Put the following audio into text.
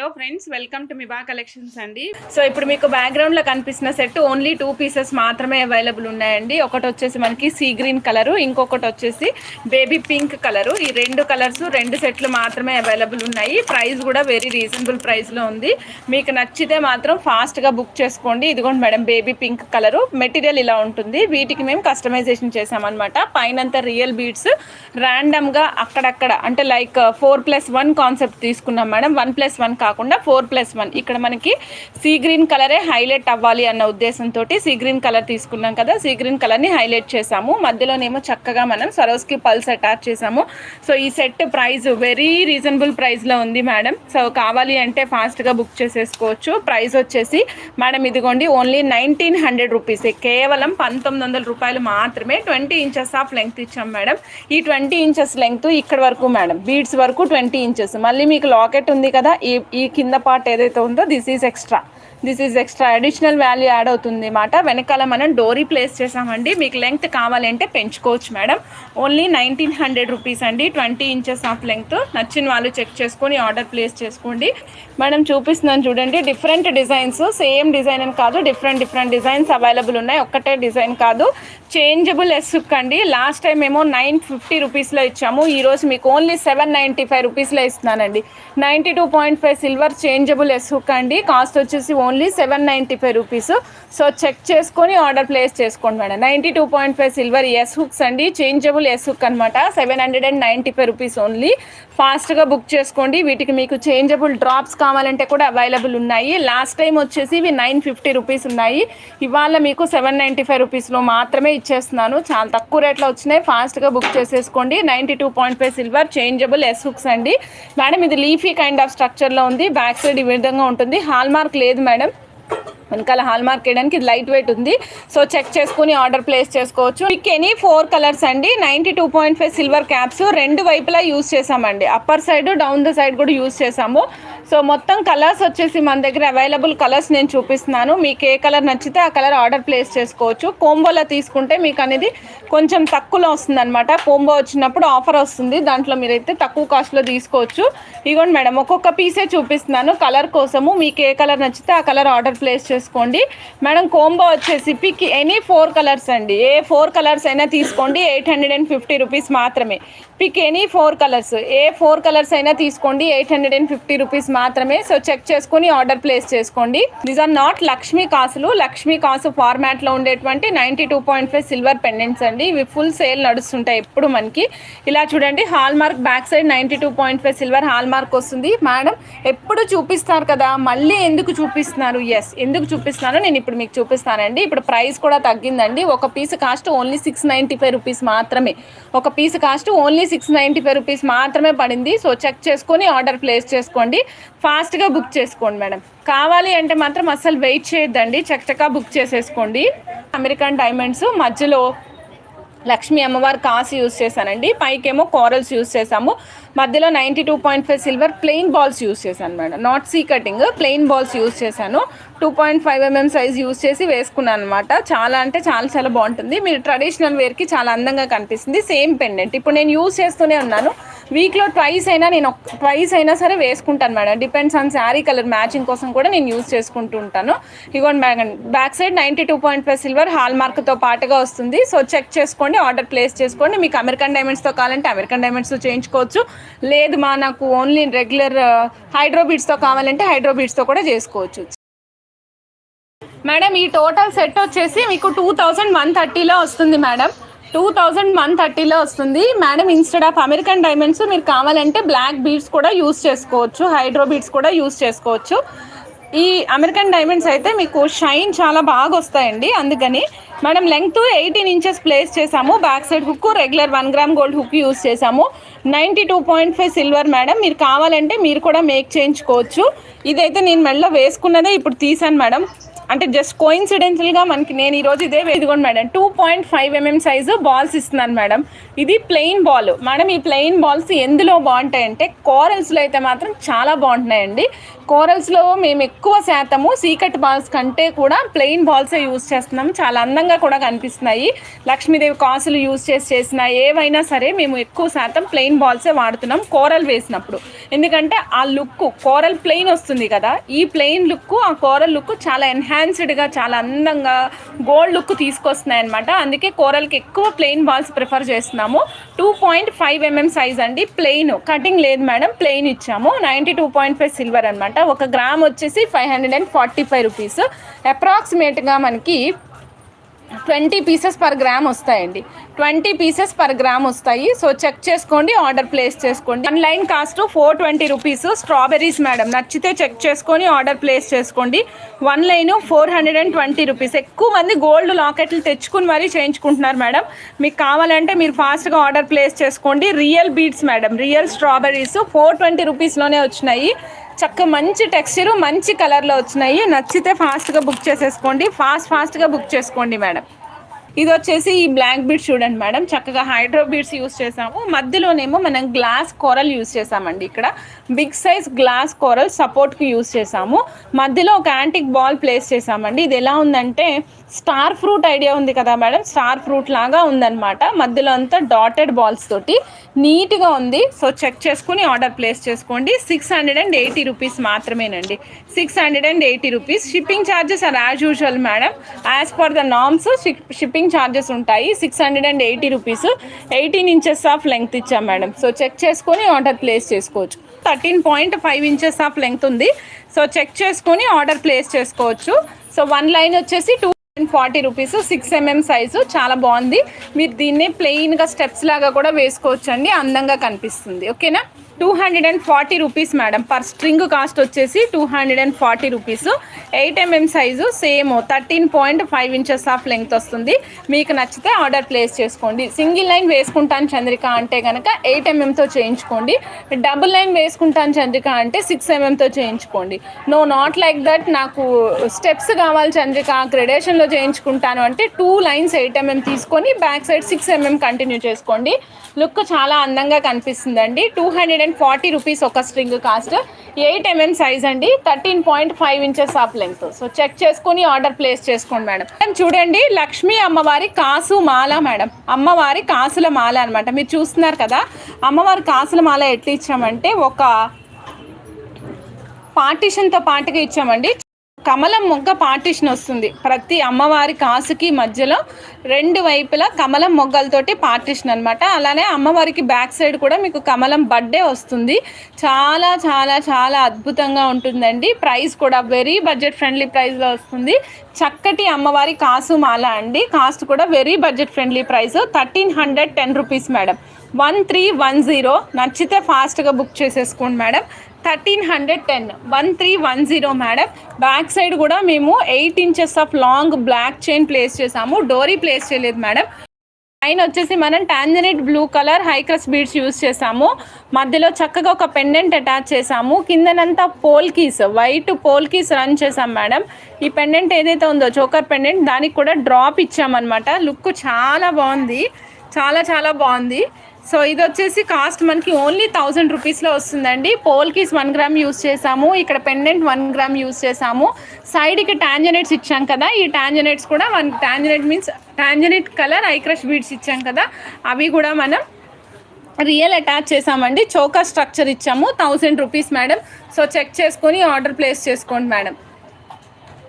Hello friends, welcome to మిబా collections అండి. So ఇప్పుడు మీకు బ్యాక్గ్రౌండ్ లో కనిపిస్తున్న సెట్ ఓన్లీ 2 పీసెస్ మాత్రమే అవైలబుల్ ఉన్నాయండి. ఒకటి వచ్చేసి మనకి సీ గ్రీన్ కలర్, ఇంకొకటి వచ్చేసి బేబీ పింక్ కలర్. ఈ రెండు కలర్స్ రెండు సెట్లు మాత్రమే అవైలబుల్ ఉన్నాయి. ప్రైస్ కూడా వెరీ రీజనబుల్ ప్రైస్ లో ఉంది. మీకు నచ్చితే మాత్రం ఫాస్ట్ గా బుక్ చేసుకోండి. ఇదిగోండి madam, baby pink colour. Material ఇలా ఉంటుంది. వీటికి మేము కస్టమైజేషన్ చేసామన్నమాట. పైనంతా రియల్ బీడ్స్ ర్యాండమ్ గా అక్కడక్కడ అంటే లైక్ 4+1 కాన్సెప్ట్ తీసుకున్నాం మేడం. 1+1 కాకుండా 4+1. ఇక్కడ మనకి సీ గ్రీన్ కలరే హైలైట్ అవ్వాలి అన్న ఉద్దేశంతో సీ గ్రీన్ కలర్ తీసుకున్నాం కదా, సీ గ్రీన్ కలర్ని హైలైట్ చేసాము. మధ్యలోనేమో చక్కగా మనం సరోస్కి పల్స్ అటాచ్ చేసాము. సో ఈ సెట్ ప్రైస్ వెరీ రీజనబుల్ ప్రైస్లో ఉంది మేడం. సో కావాలి అంటే ఫాస్ట్గా బుక్ చేసేసుకోవచ్చు. ప్రైస్ వచ్చేసి మేడం ఇదిగోండి, ఓన్లీ 1900 రూపీస్, కేవలం 1900 రూపాయలు మాత్రమే. 20 ఇంచెస్ ఆఫ్ లెంగ్త్ ఇచ్చాం మేడం. ఈ 20 ఇంచెస్ లెంగ్త్ ఇక్కడ వరకు మేడం, బీడ్స్ వరకు 20 ఇంచెస్. మళ్ళీ మీకు లాకెట్ ఉంది కదా, ఈ కింద పార్ట్ ఏదైతే ఉందో this is extra additional value add అవుతుంది అన్నమాట. వెనకాల మనం డోరీ ప్లేస్ చేసామండి. మీకు లెంగ్త్ కావాలంటే పెంచుకోవచ్చు మేడం. ఓన్లీ 1900 రూపీస్ అండి, 20 ఇంచెస్ ఆఫ్ లెంగ్త్. నచ్చిన వాళ్ళు చెక్ చేసుకొని ఆర్డర్ ప్లేస్ చేసుకోండి మేడం. చూపిస్తున్నాను చూడండి, డిఫరెంట్ డిజైన్స్, సేమ్ డిజైన్ అని కాదు, డిఫరెంట్ డిజైన్స్ అవైలబుల్ ఉన్నాయి. ఒక్కటే డిజైన్ కాదు, చేంజబుల్ ఎస్సుక్ అండి. లాస్ట్ టైం మేము 950 రూపీస్లో ఇచ్చాము. ఈరోజు మీకు ఓన్లీ 795 రూపీస్లో ఇస్తున్నానండి. 92.5 సిల్వర్ చేంజబుల్ ఎస్సుక్ అండి. కాస్ట్ వచ్చేసి ఓన్లీ 795 రూపీస్. సో చెక్ చేసుకొని ఆర్డర్ ప్లేస్ చేసుకోండి మేడం. 92.5 సిల్వర్ ఎస్ హుక్స్ అండి, చేంజబుల్ ఎస్ హుక్ అనమాట. 795 రూపీస్ ఓన్లీ. ఫాస్ట్గా బుక్ చేసుకోండి. వీటికి మీకు చేంజబుల్ డ్రాప్స్ కావాలంటే కూడా అవైలబుల్ ఉన్నాయి. లాస్ట్ టైం వచ్చేసి ఇవి 950 రూపీస్ ఉన్నాయి. ఇవాళ మీకు 795 రూపీస్లో మాత్రమే ఇచ్చేస్తున్నాను. చాలా తక్కువ రేట్లో వచ్చినాయి. ఫాస్ట్గా బుక్ చేసేసుకోండి. 92.5 సిల్వర్ చేంజబుల్ ఎస్ హుక్స్ అండి మేడం. ఇది లీఫీ కైండ్ ఆఫ్ స్ట్రక్చర్లో ఉంది. బ్యాక్ సైడ్ ఈ విధంగా ఉంటుంది. హాల్ మార్క్ లేదు మేడం, వెనకాల హాల్ మార్క్ వేయడానికి ఇది లైట్ వెయిట్ ఉంది. సో చెక్ చేసుకుని ఆర్డర్ ప్లేస్ చేసుకోవచ్చు. మీకు ఎనీ 4 కలర్స్ అండి. 92.5 సిల్వర్ క్యాప్స్ రెండు వైపులా యూజ్ చేసామండి. Upper side down the side కూడా యూజ్ చేసాము. సో మొత్తం కలర్స్ వచ్చేసి మన దగ్గర అవైలబుల్ కలర్స్ నేను చూపిస్తున్నాను. మీకు ఏ కలర్ నచ్చితే ఆ కలర్ ఆర్డర్ ప్లేస్ చేసుకోవచ్చు. కోంబోలో తీసుకుంటే మీకు అనేది కొంచెం తక్కువలో వస్తుంది అనమాట. కోంబో వచ్చినప్పుడు ఆఫర్ వస్తుంది, దాంట్లో మీరైతే తక్కువ కాస్ట్లో తీసుకోవచ్చు. ఇదిగోండి మేడం, ఒక్కొక్క పీసే చూపిస్తున్నాను కలర్ కోసము. మీకు ఏ కలర్ నచ్చితే ఆ కలర్ ఆర్డర్ ప్లేస్ చేసుకోండి మేడం. కోంబో వచ్చేసి పిక్ ఎనీ 4 కలర్స్ అండి. ఏ 4 కలర్స్ అయినా తీసుకోండి, 850 రూపీస్ మాత్రమే. పిక్ ఎనీ 4 కలర్స్, ఏ 4 కలర్స్ అయినా తీసుకోండి, 850 రూపీస్ మాత్రమే. సో చెక్ చేసుకుని ఆర్డర్ ప్లేస్ చేసుకోండి. దీస్ ఆర్ నాట్ లక్ష్మీ కాసులు. లక్ష్మీ కాసు ఫార్మాట్లో ఉండేటువంటి 92.5 సిల్వర్ పెండెంట్స్ అండి. ఇవి ఫుల్ సేల్ నడుస్తుంటాయి ఎప్పుడు మనకి. ఇలా చూడండి, hall mark back side 92.5 silver hall mark వస్తుంది మేడం. ఎప్పుడు చూపిస్తారు కదా, మళ్ళీ ఎందుకు చూపిస్తున్నారు? ఎందుకు చూపిస్తున్నానో నేను ఇప్పుడు మీకు చూపిస్తానండి. ఇప్పుడు ప్రైస్ కూడా తగ్గిందండి. ఒక పీస్ కాస్ట్ ఓన్లీ 695 రూపీస్ మాత్రమే. ఒక పీస్ కాస్ట్ ఓన్లీ 695 రూపీస్ మాత్రమే పడింది. సో చెక్ చేసుకొని ఆర్డర్ ప్లేస్ చేసుకోండి. ఫాస్ట్గా బుక్ చేసుకోండి మేడం. కావాలి అంటే మాత్రం అస్సలు వెయిట్ చేయొద్దండి, చక్కగా బుక్ చేసేసుకోండి. అమెరికన్ డైమండ్స్ మధ్యలో లక్ష్మీ అమ్మవారి కాసు యూజ్ చేశానండి. పైకేమో కోరల్స్ యూజ్ చేసాము. మధ్యలో 92.5 సిల్వర్ ప్లెయిన్ బాల్స్ యూజ్ చేశాను madam. Not C cutting, plain balls use చేశాను. 2.5 mm సైజ్ యూజ్ చేసి వేసుకున్నాను అనమాట. చాలా అంటే చాలా బాగుంటుంది. మీరు ట్రెడిషనల్ వేర్కి చాలా అందంగా కనిపిస్తుంది. సేమ్ పెండెంట్ ఇప్పుడు నేను యూజ్ చేస్తూనే ఉన్నాను. వీక్లో ట్వైస్ అయినా సరే వేసుకుంటాను madam. Depends on sari colour matching కోసం కూడా నేను యూజ్ చేసుకుంటూ ఉంటాను. ఇగోండి బ్యాక్ సైడ్ 92.5 సిల్వర్ హాల్ మార్క్తో పాటుగా వస్తుంది. సో చెక్ చేసుకోండి, ఆర్డర్ ప్లేస్ చేసుకోండి. మీకు అమెరికన్ డైమండ్స్తో కావాలంటే అమెరికన్ డైమండ్స్తో చేయించుకోవచ్చు. లేదు నాకు ఓన్లీ రెగ్యులర్ హైడ్రో బీడ్స్తో కావాలంటే హైడ్రో బీడ్స్తో కూడా చేసుకోవచ్చు మేడం. ఈ టోటల్ సెట్ వచ్చేసి మీకు 2130లో వస్తుంది మేడం. 2130లో వస్తుంది madam. Instead of American diamonds మీరు కావాలంటే బ్లాక్ బీడ్స్ కూడా యూస్ చేసుకోవచ్చు, హైడ్రో బీడ్స్ కూడా యూస్ చేసుకోవచ్చు. ఈ అమెరికన్ డైమండ్స్ అయితే మీకు షైన్ చాలా బాగా వస్తాయండి. అందుకని మనం లెంగ్త్ 18 ఇంచెస్ ప్లేస్ చేసాము. Back side hook regular 1 gram gold hook use చేసాము. 92.5 సిల్వర్ మేడం. మీరు కావాలంటే మీరు కూడా మేక్ చేయించుకోవచ్చు. ఇదైతే నేను మెడలో వేసుకున్నదే ఇప్పుడు తీసాను మేడం. అంటే జస్ట్ కోయిన్సిడెన్షియల్గా మనకి నేను ఈరోజు ఇదిగోండి మేడం 2.5 mm సైజు బాల్స్ ఇస్తున్నాను మేడం. ఇది ప్లెయిన్ బాల్ మేడం. ఈ ప్లెయిన్ బాల్స్ ఎందులో బాగుంటాయంటే కోరల్స్లో అయితే మాత్రం చాలా బాగుంటున్నాయండి. కోరల్స్లో మేము ఎక్కువ శాతము సీకట్ బాల్స్ కంటే కూడా ప్లెయిన్ బాల్సే యూజ్ చేస్తున్నాము. చాలా అందంగా కూడా కనిపిస్తున్నాయి. లక్ష్మీదేవి కాసులు యూజ్ చేసిన ఏవైనా సరే మేము ఎక్కువ శాతం ప్లెయిన్ బాల్సే వాడుతున్నాం కోరల్ వేసినప్పుడు. ఎందుకంటే ఆ లుక్ కోరల్ ప్లెయిన్ వస్తుంది కదా, ఈ ప్లెయిన్ లుక్ ఆ కోరల్ లుక్ చాలా ఎన్హాన్స్డ్గా చాలా అందంగా గోల్డ్ లుక్ తీసుకొస్తున్నాయి అనమాట. అందుకే కోరల్కి ఎక్కువ ప్లెయిన్ బాల్స్ ప్రిఫర్ చేస్తున్నాము. 2.5 mm సైజ్ అండి. ప్లెయిన్ కటింగ్ లేదు మేడం, ప్లెయిన్ ఇచ్చాము. 92.5 సిల్వర్ అనమాట. 1 గ్రామ్ వచ్చేసి 545 రూపీస్. అప్రాక్సిమేట్గా మనకి 20 పీసెస్ పర్ గ్రామ్ వస్తాయండి. 20 పీసెస్ పర్ గ్రామ్ వస్తాయి. సో చెక్ చేసుకోండి, ఆర్డర్ ప్లేస్ చేసుకోండి. Online cost 420 rupees. Strawberries madam, నచ్చితే చెక్ చేసుకొని ఆర్డర్ ప్లేస్ చేసుకోండి. 1 లైన్ 420 రూపీస్. ఎక్కువ మంది గోల్డ్ లాకెట్లు తెచ్చుకుని మరీ చేయించుకుంటున్నారు మేడం. మీకు కావాలంటే మీరు ఫాస్ట్గా ఆర్డర్ ప్లేస్ చేసుకోండి. Real beads madam, real strawberries 420 రూపీస్లోనే వచ్చినాయి. చక్క మంచి టెక్స్చరు మంచి కలర్లో వచ్చినాయి. నచ్చితే ఫాస్ట్గా బుక్ చేసేసుకోండి. ఫాస్ట్గా బుక్ చేసుకోండి మేడం. ఇది వచ్చేసి ఈ బ్లాక్ బీడ్స్ చూడండి మేడం, చక్కగా హైడ్రో బీడ్స్ యూస్ చేసాము. మధ్యలోనేమో మనం గ్లాస్ కోరల్ యూస్ చేసామండి. ఇక్కడ బిగ్ సైజ్ గ్లాస్ కోరల్ సపోర్ట్కి యూస్ చేసాము. మధ్యలో ఒక యాంటిక్ బాల్ ప్లేస్ చేసామండి. ఇది ఎలా ఉందంటే స్టార్ ఫ్రూట్ ఐడియా ఉంది కదా మేడం, స్టార్ ఫ్రూట్ లాగా ఉందన్నమాట. మధ్యలో అంతా డాటెడ్ బాల్స్ తోటి నీట్గా ఉంది. సో చెక్ చేసుకుని ఆర్డర్ ప్లేస్ చేసుకోండి. 680 రూపీస్ మాత్రమేనండి. 680 rupees. Shipping charges are as usual madam, as per the norms shipping charges ఉంటాయి. 680 రూపీస్. 18 ఇంచెస్ ఆఫ్ లెంగ్త్ ఇచ్చాం మేడం. సో చెక్ చేసుకొని ఆర్డర్ ప్లేస్ చేసుకోవచ్చు. 13.5 ఇంచెస్ ఆఫ్ లెంగ్త్ ఉంది. సో చెక్ చేసుకొని order place చేసుకోవచ్చు. So 1 line వచ్చేసి 240 rupees. 6 mm size, చాలా బాగుంది. మీరు దీన్ని ప్లెయిన్గా స్టెప్స్ లాగా కూడా వేసుకోవచ్చు అండి, అందంగా కనిపిస్తుంది. ఓకేనా. 240 rupees madam. Per string cost వచ్చేసి 240 rupees. 8 mm size, same 13.5 inches of length వస్తుంది. మీకు నచ్చితే ఆర్డర్ ప్లేస్ చేసుకోండి. సింగిల్ లైన్ వేసుకుంటాను చంద్రిక అంటే కనుక 8 mmతో చేయించుకోండి. డబుల్ లైన్ వేసుకుంటాను చంద్రిక అంటే 6 mmతో చేయించుకోండి. నో నాట్ లైక్ దట్ నాకు స్టెప్స్ కావాలి చంద్రిక గ్రెడేషన్లో చేయించుకుంటాను అంటే 2 లైన్స్ 8 mm తీసుకొని బ్యాక్ సైడ్ 6 mm కంటిన్యూ చేసుకోండి. లుక్ చాలా అందంగా కనిపిస్తుందండి. 240 రూపీస్ ఒక స్ట్రింగ్ కాస్ట్. 8 mm సైజ్ అండి. 13.5 inches of length. So check చేసుకుని ఆర్డర్ ప్లేస్ చేసుకోండి మేడం. చూడండి, లక్ష్మీ అమ్మవారి కాసు మాల మేడం. అమ్మవారి కాసుల మాల అనమాట. మీరు చూస్తున్నారు కదా, అమ్మవారి కాసుల మాల ఎట్లా ఇచ్చామంటే ఒక పార్టీషన్తో పాటుగా ఇచ్చామండి. కమలం మొగ్గ పార్టీషన్ వస్తుంది ప్రతి అమ్మవారి కాసుకి మధ్యలో, 2 వైపులా కమలం మొగ్గలతోటి పార్టీషన్ అనమాట. అలానే అమ్మవారికి బ్యాక్ సైడ్ కూడా మీకు కమలం బర్త్డే వస్తుంది. చాలా చాలా చాలా అద్భుతంగా ఉంటుందండి. ప్రైస్ కూడా వెరీ బడ్జెట్ ఫ్రెండ్లీ ప్రైస్లో వస్తుంది. చక్కటి అమ్మవారి కాసు మాల అండి. కాస్ట్ కూడా very budget friendly price. 1310 rupees madam. 1310. నచ్చితే ఫాస్ట్గా బుక్ చేసేసుకోండి మేడం. 1310. 1310 మేడం. బ్యాక్ సైడ్ కూడా మేము 8 inches of long black chain place చేసాము. డోరీ ప్లేస్ చేయలేదు మేడం. పైన వచ్చేసి మనం tanzanite blue colour high crust beads use చేసాము. మధ్యలో చక్కగా ఒక పెండెంట్ అటాచ్ చేసాము. కిందనంతా పోల్ కీస్, వైట్ పోల్ కీస్ రన్ చేసాం మేడం. ఈ పెండెంట్ ఏదైతే ఉందో చోకర్ పెండెంట్, దానికి కూడా డ్రాప్ ఇచ్చామన్నమాట. లుక్ చాలా బాగుంది, చాలా చాలా బాగుంది. సో ఇది వచ్చేసి కాస్ట్ మనకి ఓన్లీ 1000 రూపీస్లో వస్తుందండి. పోల్ కీస్ 1 గ్రామ్ యూస్ చేసాము. ఇక్కడ పెండెంట్ 1 గ్రామ్ యూస్ చేసాము. సైడ్కి టాంజనైట్స్ ఇచ్చాం కదా, ఈ టాంజనైట్స్ కూడా tanzanite means tanzanite colour I crush beads ఇచ్చాం కదా, అవి కూడా మనం రియల్ అటాచ్ చేసామండి. చోకర్ స్ట్రక్చర్ ఇచ్చాము. 1000 రూపీస్ మేడం. సో చెక్ చేసుకొని ఆర్డర్ ప్లేస్ చేసుకోండి మేడం.